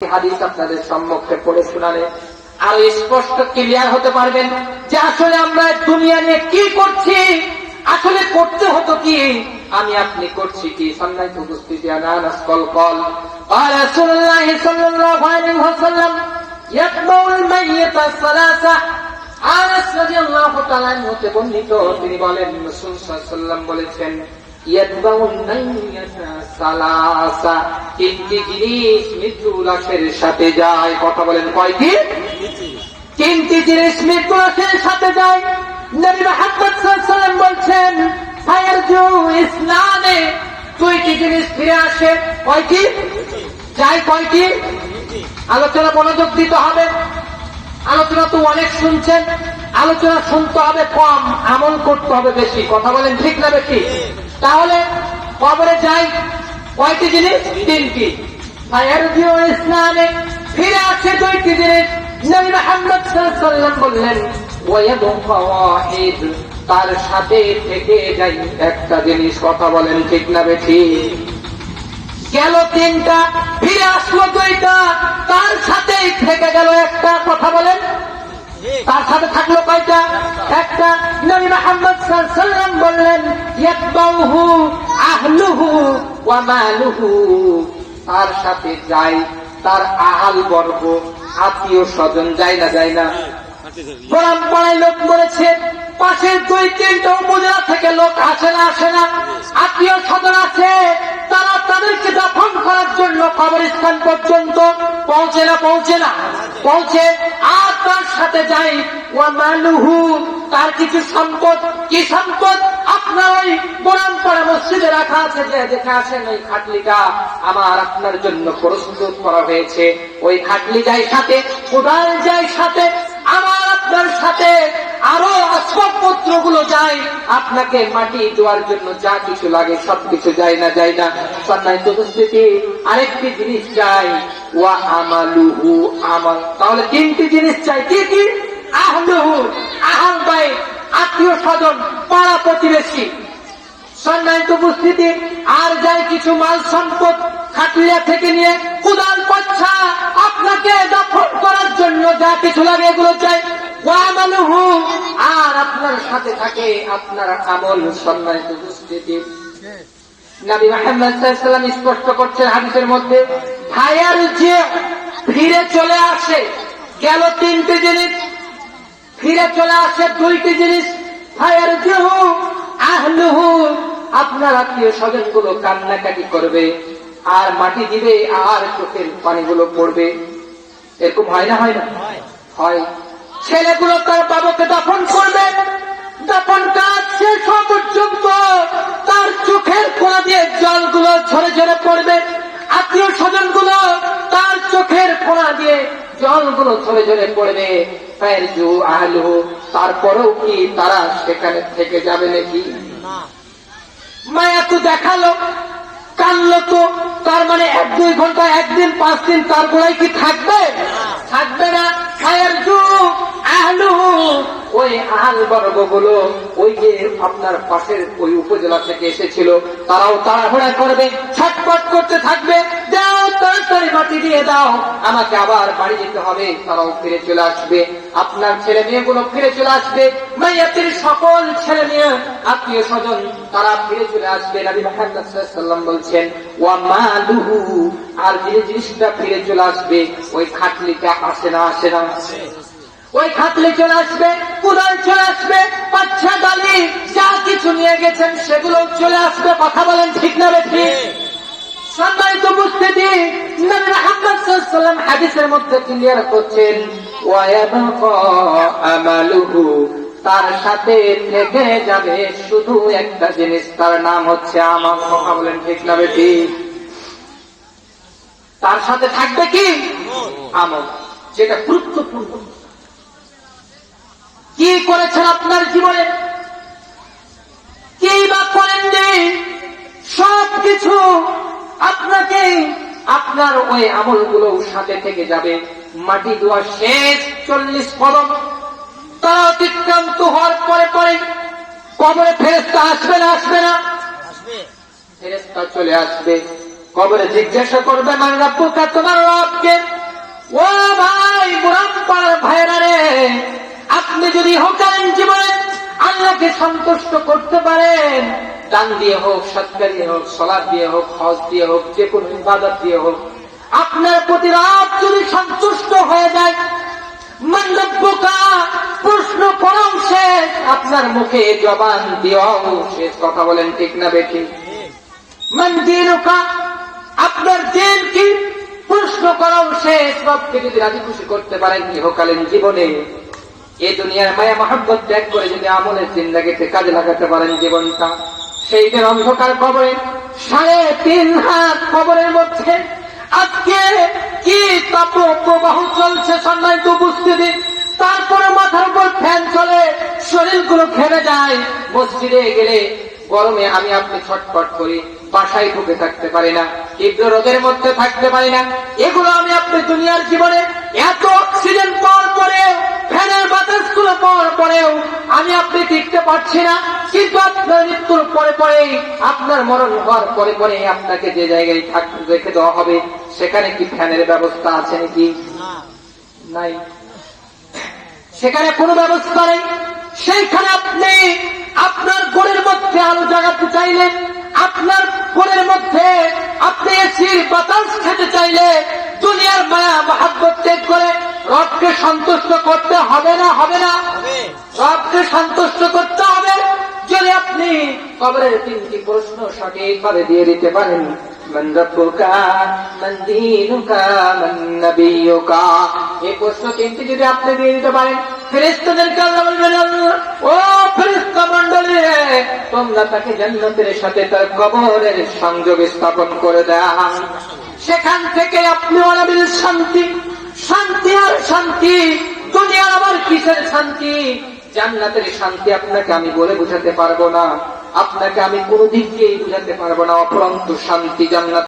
হাদিস আপনাদের সম্মুখে পড়ে শোনালে আরো স্পষ্ট ক্লিয়ার হতে পারবেন যে আসলে আমরা দুনিয়া নিয়ে কি করছি, আসলে করতে হতো কি, আমি আপনি করছি কি। সম্মানিত উপস্থিতি, আনাস কল রাসূলুল্লাহ সাল্লাল্লাহু আলাইহি ওয়াসাল্লাম ইয়াতবাউল মাইয়িতা সালাসা। আনাস রাদিয়াল্লাহু তাআলা হতে বর্ণিত, তিনি বলেন রাসূল সাল্লাল্লাহু আলাইহি ওয়াসাল্লাম বলেছেন ইয়াতবাউল মাইয়িতা সালাসা, তিনটি জিনিস মৃত্যু লাশের সাথে যায়। কথা বলেন কয়টি? তিনটি জিনিস মৃত্যু লাশের সাথে যায়। নবী মুহাম্মদ সাল্লাল্লাহু আলাইহি ওয়াসাল্লাম বলছেন ফায়ারজু ইসলামে, দুইটি জিনিস ফিরে আসে। কয়টি যায়? কয়টি? আলোচনা মনোযোগ দিতে হবে। আলোচনা তো অনেক শুনছেন, আলোচনা শুনতে হবে কম, আমল করতে হবে বেশি। কথা বলেন ঠিক না বেশি? তাহলে কবরে যাই কয়টি জিনিস? তিনটি। ফায়ারজু ইসলামে, ফিরে আসে দুইটি জিনিস। নবী মুহাম্মদ সাল্লাল্লাহু আলাইহি ওয়াসাল্লাম বললেন ওয়ায়াবকা ওয়াহিদ, তার সাথে থেকে যাই একটা জিনিস। কথা বলেন ঠিক না বেশি? গেল তিনটা, ফিরে আসলো দুইটা, তার সাথেই থেকে গেল একটা। কথা বলেন, তার সাথে থাকলো কয়টা? একটা। নবী মুহাম্মদ সাল্লাল্লাহু আলাইহি ওয়াসাল্লাম বললেন ইয়াতবাউহু আহলুহু ওয়া মালুহু, তার সাথে যায় তার আহাল বর্গ, আত্মীয় স্বজন। যায় না? যায় না? গ্রাম পাড়ায় লোক মরেছে, পাশের দুই তিনটা উপজেলা থেকে লোক আসে না? আসে না? আত্মীয় স্বজন আছে, তারা তাদেরকে দাফন করার জন্য কবরস্থান পর্যন্ত পৌঁছে না? পৌঁছে না? পৌঁছে। আর তার সাথে যাই ওয়া মালুহু, তার কিছু সম্পদ। কি সম্পদ? আপনার ওই গ্রাম পাড়া মসজিদে রাখা আছে, যে দেখে আসেন ওই খাটলিটা আমার আপনার জন্য প্রস্তুত করা হয়েছে, ওই খাটলি যাই সাথে, কোদাল যাই সাথে, আমার আপনার সাথে আরো আসবাবপত্র গুলো যায়, আপনাকে মাটি দেওয়ার জন্য যা কিছু লাগে সবকিছু যায় না? যায় না? সম্মানিত উপস্থিতি, আরেকটি জিনিস চাই ওয়া আমালুহু, আমল। তাহলে তিনটি জিনিস চাই। কি কি? আহলুহু, আহল বাইত, আত্মীয় স্বজন, পাড়া প্রতিবেশী। সম্মানিত উপস্থিতি, আর যাই কিছু মাল সম্পদ, খাটলিয়া থেকে নিয়ে কুদাল পাচ্ছা, আপনাকে দাফন করার জন্য যা কিছু লাগে এগুলো চাই। ওয়ামালুহু, আর আপনার সাথে থাকে আপনার আমল। সম্মানিত উপস্থিতি, নবী মুহাম্মদ সাল্লাল্লাহু আলাইহি ওয়াসাল্লাম স্পষ্ট করছেন হাদিসের মধ্যে, ভাইয়ার যে ফিরে চলে আসে, গেল তিনটি জিনিস, ফিরে চলে আসে দুইটি জিনিস। ভাইয়ার যে আহলুহু, আপনার আত্মীয় স্বজন গুলো কান্নাকাটি করবে আর মাটি দিবে আর চোখের পানিগুলো পড়বে। এরকম হয় না? হয় না? হয়। ছেলেগুলো তার বাবাকে দাফন করবে, দাফন কাজ শেষ হওয়া পর্যন্ত তার চোখের কোণা দিয়ে জলগুলো ঝরে ঝরে পড়বে। আত্মীয় স্বজন গুলো তার চোখের কোণা দিয়ে জলগুলো ঝরে ঝরে পড়বে। ফায়ারজু আহলুহু, তারপরেও কি তারা সেখানে থেকে যাবে নাকি? মায়া তো দেখালো, কানলো তো, তার মানে 1-2 ঘন্টা, একদিন 5 দিন তার গোড়ায় কি থাকবে? থাকবে না। ফায়ারজু আহলুহু, ওই আহল বর্গগুলো, ওই যে আপনার পাশের ওই উপজেলা থেকে এসেছিল, তারাও তাড়াহুড়া করবে, ছটফট করতে থাকবে, দাও তাড়াতাড়ি মাটি দিয়ে দাও, আমাকে আবার বাড়ি যেতে হবে। তারাও ফিরে চলে আসবে, আপনার ছেলে মেয়েগুলো ফিরে চলে আসবে, মাইয়াতের সকল ছেলে মেয়ে আত্মীয় স্বজন তারা ফিরে চলে আসবে। নবী মুহাম্মদ সাল্লাল্লাহু আলাইহি ওয়াসাল্লাম বলছেন ওয়া মালুহু, আর যে জিনিসটা ফিরে চলে আসবে ওই খাটলিটা। আসে না? আসে না? ওই খাটলি চলে আসবে, কুদাল চলে আসবে, পাচ্ছা ডালি যা কিছু নিয়ে গেছেন সেগুলো চলে আসবে। কথা বলেন ঠিক না বেশি? সম্মানিত উপস্থিতি, নবী মুহাম্মদ সাল্লাল্লাহু আলাইহি ওয়াসাল্লাম হাদিসের মধ্যে ক্লিয়ার করছেন ওয়ায়াবকা আমালুহু, তার সাথে থেকে যাবে শুধু একটা জিনিস, তার নাম হচ্ছে আমল। কথা বলেন ঠিক না বেশি? তার সাথে থাকবে কি? আমল, যেটা গুরুত্বপূর্ণ। কি করেছেন আপনার জীবনে, কি বা করেননি, সবকিছু আপনাকে আপনার ওই আমলগুলো সাথে থেকে যাবে। মাটি দেওয়া শেষ 40 কদম তারা অতিক্রান্ত হওয়ার পরে পরে কবরে ফেরেশতা আসবে না? আসবে না? ফেরেশতা চলে আসবে, কবরে জিজ্ঞাসা করবে মান রাব্বুকা, তোমার রবকে। ও ভাই, বুড়াপাড়ার ভাইরা রে, আপনি যদি ইহকালীন জীবনে আল্লাহকে সন্তুষ্ট করতে পারেন, দান দিয়ে হোক, সদকা দিয়ে হোক, সালাত দিয়ে হোক, হজ দিয়ে হোক, যে কোনো ইবাদত দিয়ে হোক, আপনার প্রতি রব যদি সন্তুষ্ট হয়ে যায়, মান রাব্বুকা প্রশ্ন করাও শেষ, আপনার মুখে জবান দিয়াও শেষ। কথা বলেন ঠিক না বেঠিক? মান দীনুকা, আপনার দিন কি প্রশ্ন করাও শেষ। রবকে যদি রাজি খুশি করতে পারেন ইহকালীন জীবনে, এই দুনিয়ার মায়া মহব্বত ত্যাগ করে যদি আমলের জিন্দেগিতে কাজে লাগাতে পারেন জীবনটা, সেই দিন অন্ধকার কবরে 3.5 হাত কবরের মধ্যে আজকে কি তাপ প্রবাহ চলছে সম্মানিত উপস্থিতি, তারপরে মাথার উপর ফ্যান চলে, শরীরগুলো ঘেমে যায়। মসজিদে গেলে গরমে আমি আপনি ছটফট করি, বাসায় ঢুকে থাকতে পারি না, তীব্র রোদের মধ্যে থাকতে পারি না। এগুলো আমি আপনি দুনিয়ার জীবনে এত অক্সিজেন পাওয়ার পরেও, ফ্যানের বাতাসগুলো পাওয়ার পরেও আমি আপনি টিকতে পারছি না। কিন্তু আপনার মৃত্যুর পরে পরে, আপনার মরণ হওয়ার পরে পরে আপনাকে যে জায়গায় রেখে দেওয়া হবে, সেখানে কি ফ্যানের ব্যবস্থা আছে নাকি? নাই, সেখানে কোনো ব্যবস্থা নেই। সেইখানে আপনি আপনার ঘরের মধ্যে আলো জাগাতে চাইলে, আপনার ঘরের মধ্যে আপনি এসির বাতাস খেতে চাইলে, দুনিয়ার মায়া মহব্বত ত্যাগ করে রবকে সন্তুষ্ট করতে হবে না? হবে না? রবকে সন্তুষ্ট করতে হবে। যদি আপনি কবরের 3টি প্রশ্ন সঠিকভাবে দিয়ে দিতে পারেন, মান রাব্বুকা, মান দীনুকা, মান নাবিয়ুকা, এই প্রশ্ন 3টি যদি আপনি দিয়ে দিতে পারেন, ফেরেশতাদেরকে আল্লাহ বলবেন, ও ফেরেশতা মণ্ডলী, তোমরা তাকে জান্নাতের সাথে তার কবরের সংযোগ স্থাপন করে দাও। সেখান থেকে আপনি অনাবিল শান্তি, শান্তি আর শান্তি। দুনিয়ার আবার কিসের শান্তি? জান্নাতের শান্তি আপনাকে আমি বলে বুঝাতে পারবো না, আপনাকে আমি কোনো দিক দিয়েই বুঝাতে পারবো না। অপরন্ত শান্তি জান্নাত।